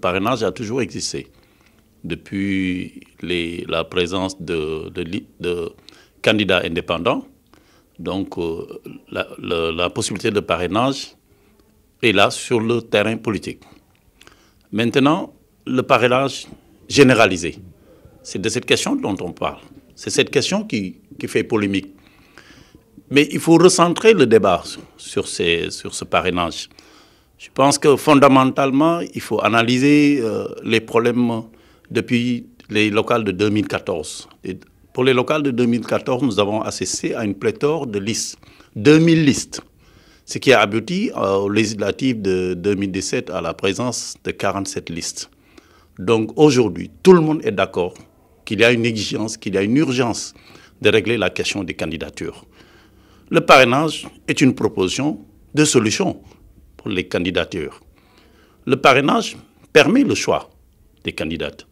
parrainage a toujours existé. Depuis la présence de candidats indépendants, donc la possibilité de parrainage est là sur le terrain politique. Maintenant, le parrainage généralisé, c'est de cette question dont on parle. C'est cette question qui fait polémique. Mais il faut recentrer le débat sur ce parrainage. Je pense que fondamentalement, il faut analyser les problèmes depuis les locales de 2014. Et pour les locales de 2014, nous avons assisté à une pléthore de listes, 2000 listes, ce qui a abouti aux législatives de 2017 à la présence de 47 listes. Donc aujourd'hui, tout le monde est d'accord qu'il y a une exigence, qu'il y a une urgence de régler la question des candidatures. Le parrainage est une proposition de solution pour les candidatures. Le parrainage permet le choix des candidatures.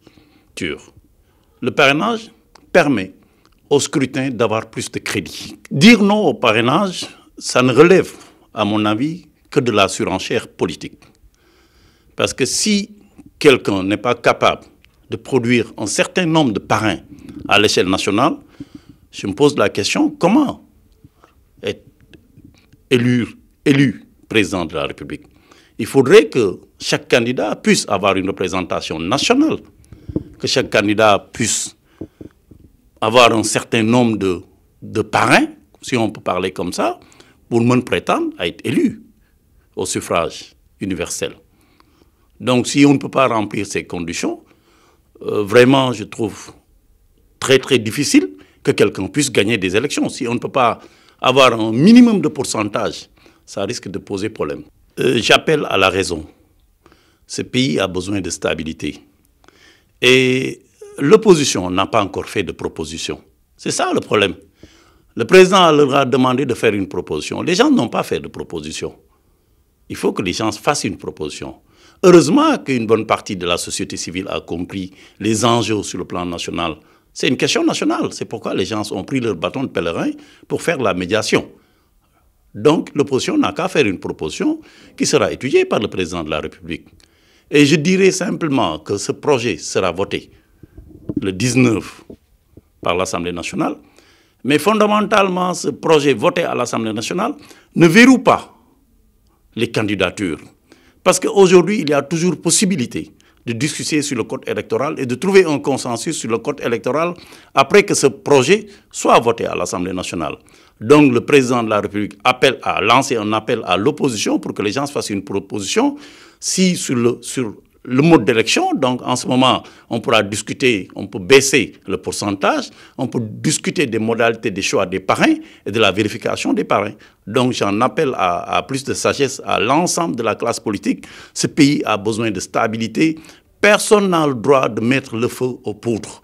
Le parrainage permet au scrutin d'avoir plus de crédit. Dire non au parrainage, ça ne relève, à mon avis, que de la surenchère politique. Parce que si quelqu'un n'est pas capable de produire un certain nombre de parrains à l'échelle nationale, je me pose la question, comment être élu président de la République? Il faudrait que chaque candidat puisse avoir une représentation nationale, que chaque candidat puisse avoir un certain nombre de parrains, si on peut parler comme ça, pour me prétendre à être élu au suffrage universel. Donc si on ne peut pas remplir ces conditions, vraiment je trouve très très difficile que quelqu'un puisse gagner des élections. Si on ne peut pas avoir un minimum de pourcentage, ça risque de poser problème. J'appelle à la raison. Ce pays a besoin de stabilité. Et l'opposition n'a pas encore fait de proposition. C'est ça le problème. Le président leur a demandé de faire une proposition. Les gens n'ont pas fait de proposition. Il faut que les gens fassent une proposition. Heureusement qu'une bonne partie de la société civile a compris les enjeux sur le plan national. C'est une question nationale. C'est pourquoi les gens ont pris leur bâton de pèlerin pour faire la médiation. Donc l'opposition n'a qu'à faire une proposition qui sera étudiée par le président de la République. Et je dirais simplement que ce projet sera voté le 19 par l'Assemblée nationale. Mais fondamentalement, ce projet voté à l'Assemblée nationale ne verrouille pas les candidatures. Parce qu'aujourd'hui, il y a toujours possibilité de discuter sur le code électoral et de trouver un consensus sur le code électoral après que ce projet soit voté à l'Assemblée nationale. Donc le président de la République appelle à lancer un appel à l'opposition pour que les gens fassent une proposition. Si sur le mode d'élection, donc en ce moment, on pourra discuter, on peut baisser le pourcentage, on peut discuter des modalités des choix des parrains et de la vérification des parrains. Donc j'en appelle à plus de sagesse à l'ensemble de la classe politique. Ce pays a besoin de stabilité. Personne n'a le droit de mettre le feu aux poudres.